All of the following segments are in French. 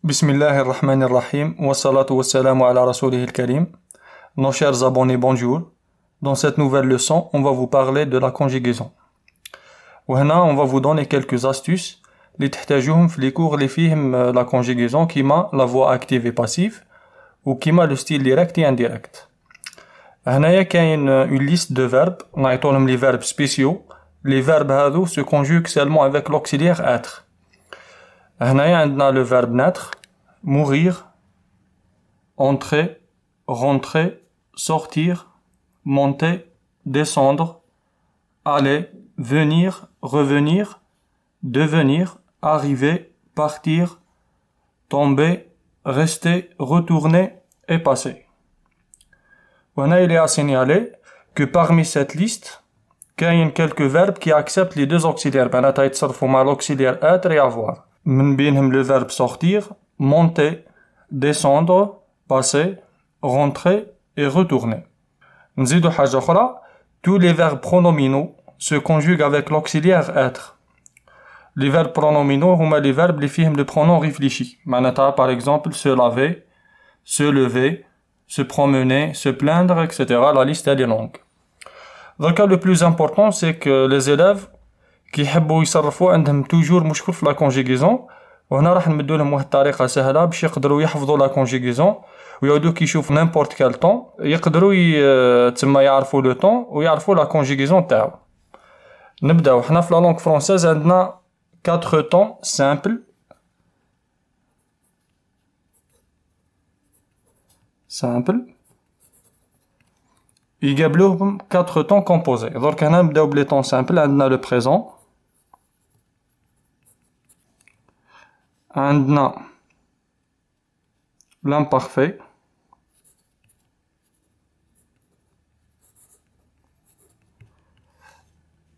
Bismillahirrahmanirrahim, wa salatu wa salamu ala rasulihil karim. Nos chers abonnés, bonjour. Dans cette nouvelle leçon, on va vous parler de la conjugaison. وهنا on va vous donner quelques astuces اللي تحتاجوهم في les cours اللي فيهم la conjugaison كيما la voix active et passive وكيما le style direct et indirect. هنايا كاين une liste de verbes نعيطولهم les verbes spéciaux. Les verbes هذو se conjuguent seulement avec l'auxiliaire être. هنايا عندنا le verbe naître, mourir, entrer, rentrer, sortir, monter, descendre, aller, venir, revenir, devenir, arriver, partir, tomber, rester, retourner et passer. Il est à signaler que parmi cette liste, il y a quelques verbes qui acceptent les deux auxiliaires. L'auxiliaire être et avoir. Le verbe sortir, monter, descendre, passer, rentrer et retourner. Tous les verbes pronominaux se conjuguent avec l'auxiliaire être. Les verbes pronominaux sont les verbes qui ont le pronom réfléchi. Par exemple, se laver, se lever, se promener, se plaindre, etc. La liste est longue. Donc le plus important, c'est que les élèves qui يحبوا يصرفوا عندهم toujours مشكل في la conjugaison. وهنا راح نمدوا لهم واحد الطريقة سهلة باش يقدروا يحفظوا la conjugaison ويعودوا كيشوفوا n'importe quel temps يقدروا تما يعرفوا le temps ويعرفوا la conjugaison تاعو. نبداو حنا في la langue française عندنا 4 temps simples. يقابلوهم 4 temps composés. Donc هنا نبداو بلي temps simples. عندنا le présent, عندنا l'imparfait,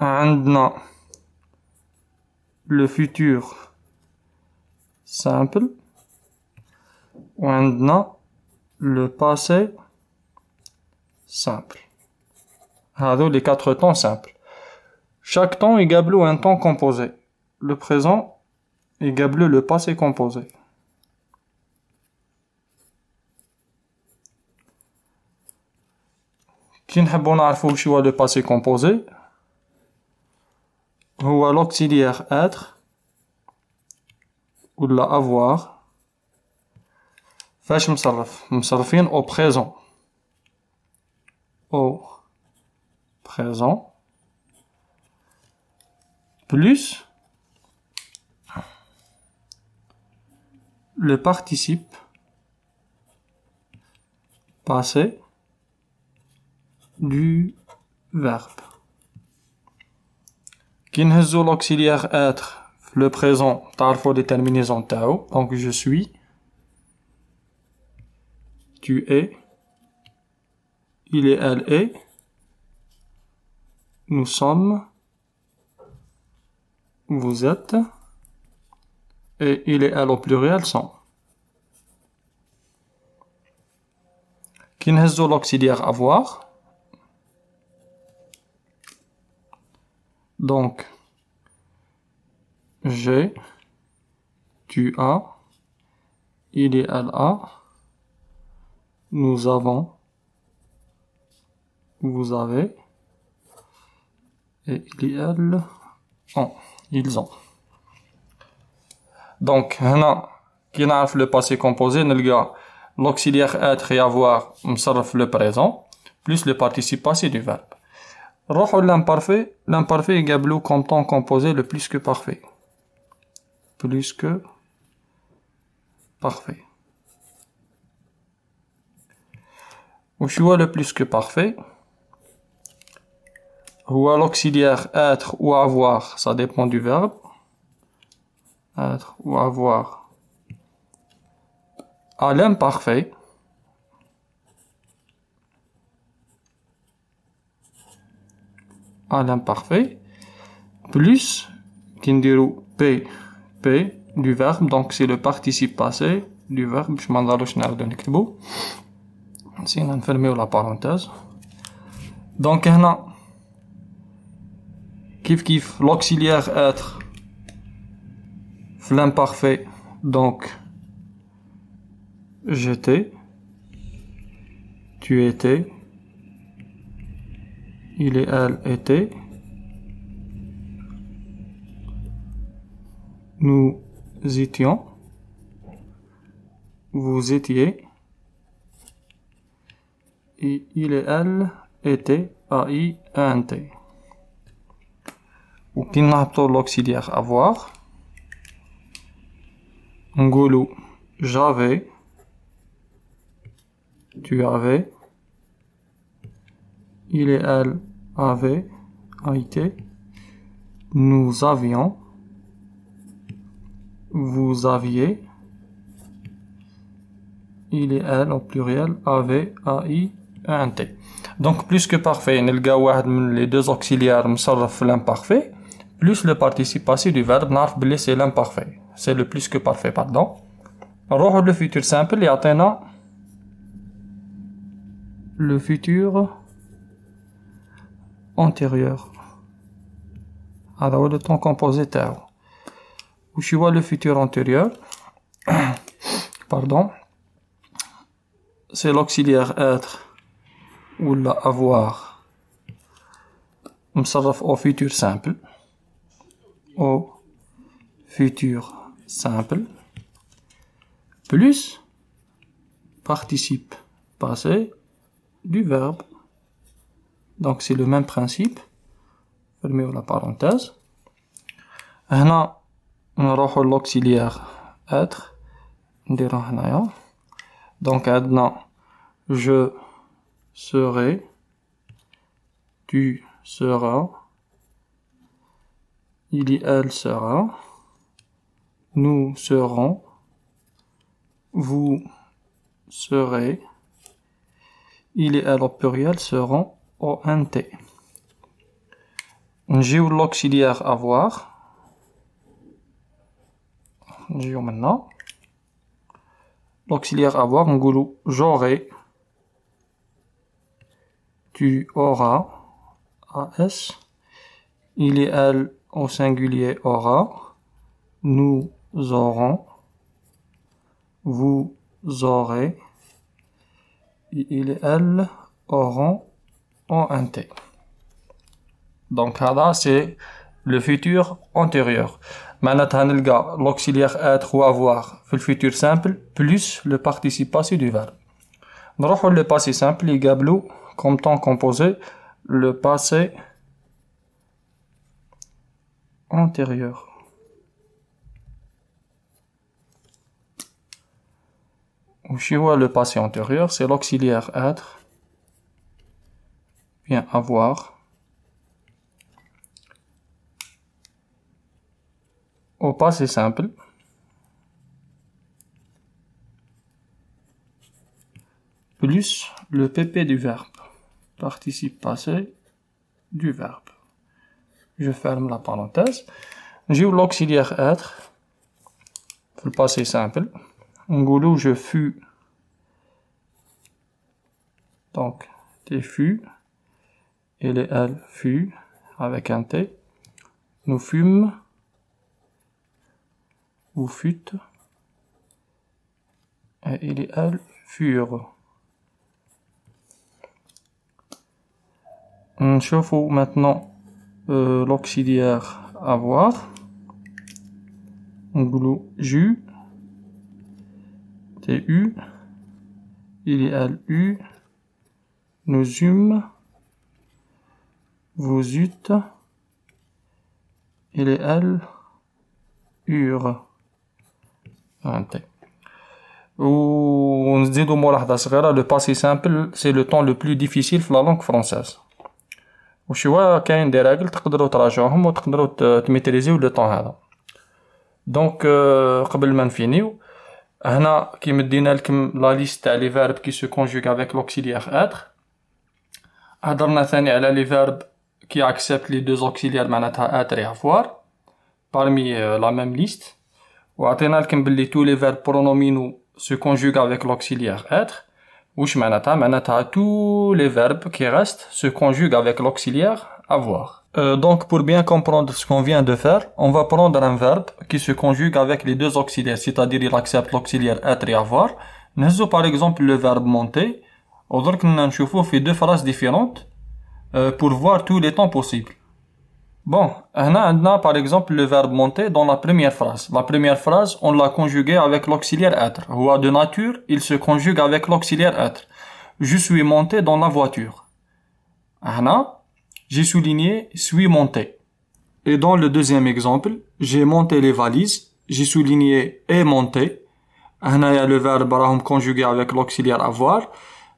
عندنا le futur simple وعندنا le passé simple. هذو les 4 temps simples. Chaque temps يقابلو un temps composé. Le présent يقابلو le passé composé. كي نحبو نعرفو واش هو le passé composé هو l'auxiliaire être ولا avoir فاش مصرفين au présent. Au présent plus le participe passé du verbe. Qui نهزو l'auxiliaire être le présent تعرفوا les terminaisons تاعو. Donc je suis, tu es, il et elle est, nous sommes, vous êtes, et il et elle au pluriel sont. Qui نهزو l'auxiliaire avoir. Donc j'ai, tu as, il et elle a, nous avons, vous avez, et il et elle ont, ils ont. Donc هنا كي نعرف le passé composé نلقى l'auxiliaire être et avoir مصرف le présent plus le participe passé du verbe. نروحو l'imparfait. L'imparfait يقابلو comme temps composé le plus que parfait. Plus que parfait. وش هو le plus que parfait؟ هو l'auxiliaire être ou avoir, ça dépend du verbe. Être ou avoir à l'imparfait plus kindiru p du verbe, donc c'est le participe passé du verbe. Je m'en vais نكتبو نسينا نفرميو la parenthèse. Donc هنا كيف l'auxiliaire être l'imparfait, donc j'étais, tu étais, il et elle étaient, nous étions, vous étiez, et il et elle étaient, A-I-E-N-T. Ou qui n'apporte l'auxiliaire avoir, ngolo, j'avais, tu avais, il et elle avaient, a été, nous avions, vous aviez, il et elle au pluriel avaient, A-I-E-N-T. Donc plus que parfait, les deux auxiliaires مصرف l'imparfait, plus le participe passé du verbe, c'est l'imparfait. C'est le plus que parfait, pardon. نروحو le futur simple يعطينا le futur antérieur. هذا هو le temps composé تاعو. وش هو le futur antérieur? Pardon. C'est l'auxiliaire être ou avoir مصرف au futur simple. Au futur simple plus participe passé du verbe. Donc c'est le même principe. Fermez la parenthèse. هنا نروحو l'auxiliaire être. نديرو هنايا. Donc عندنا je serai, tu seras, il et elle sera, nous serons, vous serez, il et elle au pluriel seront ONT. نجيو l'auxiliaire avoir. نجيو maintenant. L'auxiliaire avoir, نقولو j'aurai, tu auras, AS, il et elle au singulier aura, nous aurons, vous aurez, il et elle auront ONT. Donc là c'est le futur antérieur. معناتها نلقى l'auxiliaire être ou avoir في le futur simple plus le participe passé du verbe. نروحو le passé simple يقابلو comme temps composé le passé antérieur. وش هو le passé antérieur? C'est l'auxiliaire être bien avoir au passé simple plus le PP du verbe, participe passé du verbe. Je ferme la parenthèse. J'ai l'auxiliaire être, le passé simple. Ngolo je fus, donc tu fus, et les elle fut avec un T. Nous fûmes, vous fûtes, et il et elle furent. نشوفوا maintenant l'auxiliaire avoir. نقولوا j'eus, t'es eu, il et elle eut, nous eûmes, vous eûtes, il et elle eurent. ونزيدو ملاحظة صغيرة le passé simple c'est le temps le plus difficile في la langue française. وش هو كاين دي راجل تقدروا تراجعوهم وتقدروا تميتريزيو لو طون هذا. دونك قبل ما نفينيو هنا كي مدينا لكم لا ليست تاع لي فيرب كي سو كونجوغ افيك لوكسيليير اتر. هضرنا ثاني على لي فيرب كي اكسبت لي دوز اوكسيليير معناتها اتر اي افوار parmi la même liste. وعطينا لكم باللي tous les verbes pronominaux se conjuguent avec l'auxiliaire être. وش معناتها tous les verbes qui restent se conjuguent avec l'auxiliaire avoir. Donc pour bien comprendre ce qu'on vient de faire, on va prendre un verbe qui se conjugue avec les deux auxiliaires, c'est-à-dire il accepte l'auxiliaire être et avoir, نهزو par exemple le verbe monter ودرك نشوفوه في deux phrases différentes pour voir tous les temps possibles. Bon, هنا عندنا par exemple le verbe monter dans la première phrase. La première phrase, on l'a conjugué avec l'auxiliaire être. هو de nature, il se conjugue avec l'auxiliaire être. Je suis monté dans la voiture. هنا, j'ai souligné suis monté. Et dans le deuxième exemple, j'ai monté les valises. J'ai souligné est monté. هنا y a le verbe راهم conjugué avec l'auxiliaire avoir.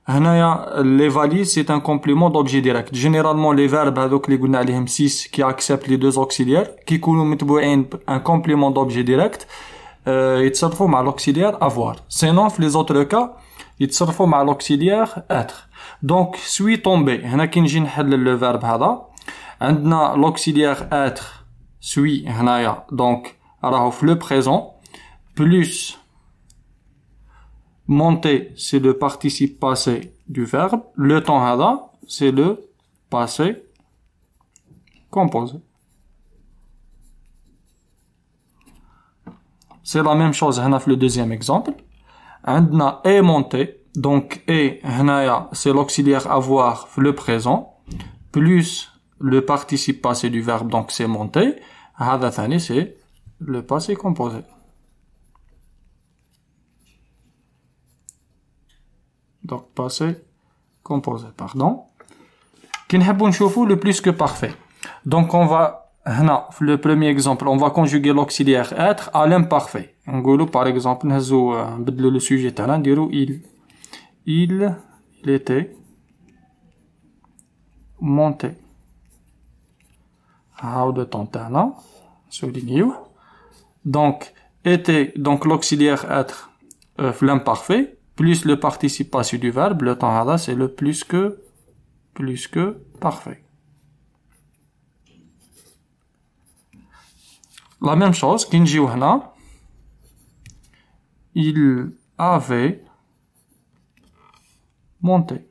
Les valises, c'est un complément d'objet direct. Généralement, les verbes هذوك اللي قلنا عليهم 6 qui acceptent les deux auxiliaires كيكونوا متبوعين un complément d'objet direct يتصرفوا مع l'auxiliaire avoir. Sinon, في les autres cas, يتصرفوا مع l'auxiliaire être. Donc, suis tombé. هنا كي نجي نحلل le verbe هذا عندنا l'auxiliaire être suis هنايا donc راهو في le présent plus monter, c'est le participe passé du verbe. Le temps hada, c'est le passé composé. C'est la même chose هنا في le deuxième exemple. عندنا est monté. Donc est هنايا c'est l'auxiliaire avoir في le présent plus le participe passé du verbe donc c'est monté. هذا ثاني c'est le passé composé. Donc passé composé, pardon. Qui نحبو نشوفو le plus que parfait. Donc on va هنا le premier exemple, on va conjuguer l'auxiliaire être à l'imparfait. نقولو par exemple نهزو نبدلو le sujet تاعنا نديرو il était monté. عاود le temps تاعنا soulignéو. Donc était donc l'auxiliaire être في l'imparfait plus le participe passé du verbe, le temps là c'est le plus que parfait. La même chose, qui نجيو هنا, il avait monté.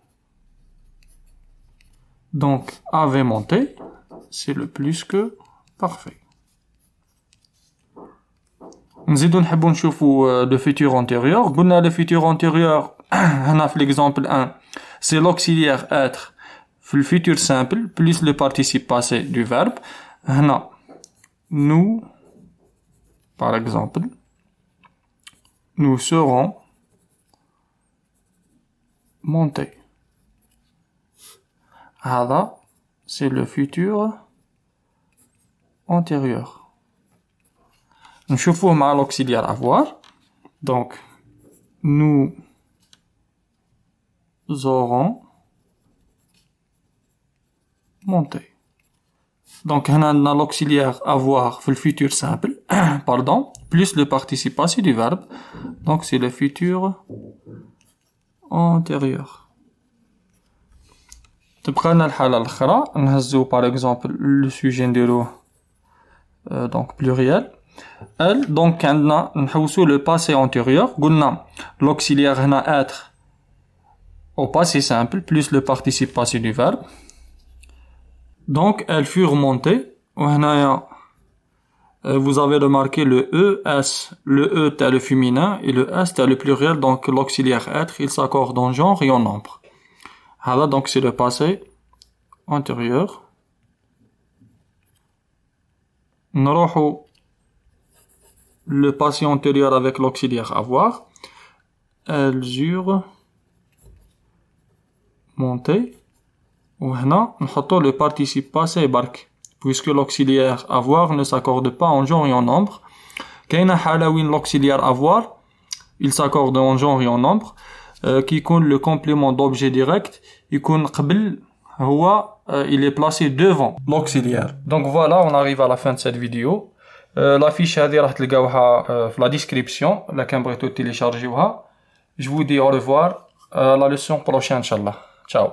Donc avait monté, c'est le plus que parfait. نزيدو نحبو نشوفو le futur antérieur. قلنا le futur antérieur هنا في l'exemple 1 c'est l'auxiliaire être في le futur simple plus le participe passé du verbe. هنا nous par exemple nous serons montés. هذا c'est le futur antérieur. نشوفوه مع l'auxiliaire avoir. Donc, nous aurons monté. Donc, on a l'auxiliaire avoir في le futur simple, pardon, plus le participe passé du verbe. Donc, c'est le futur antérieur. تبقى لنا الحالة الأخرى نهزو par exemple le sujet نديروه donc pluriel. Elle, donc, عندنا نحوسو le passé antérieur. قلنا l'auxiliaire هنا être au passé simple plus le participe passé du verbe. Donc, elles furent montées. وهنايا vous avez remarqué le ES. Le E est le féminin et le S est le pluriel. Donc, l'auxiliaire être, il s'accorde en genre et en nombre. Voilà, donc c'est le passé antérieur. نروحو le passé antérieur avec l'auxiliaire avoir. Elles eurent monté. وهنا نحطو le participe passé برك puisque l'auxiliaire avoir ne s'accorde pas en genre et en nombre. كاينة حالة وين l'auxiliaire avoir il s'accorde en genre et en nombre qui يكون le complément d'objet direct يكون قبل هو il est placé devant l'auxiliaire. Donc voilà, on arrive à la fin de cette vidéo. La fiche هذه راح تلقاوها في la description لا كان بغيتو تيليشارجيوها. Je vous dis au revoir à la leçon prochaine inchallah. Ciao.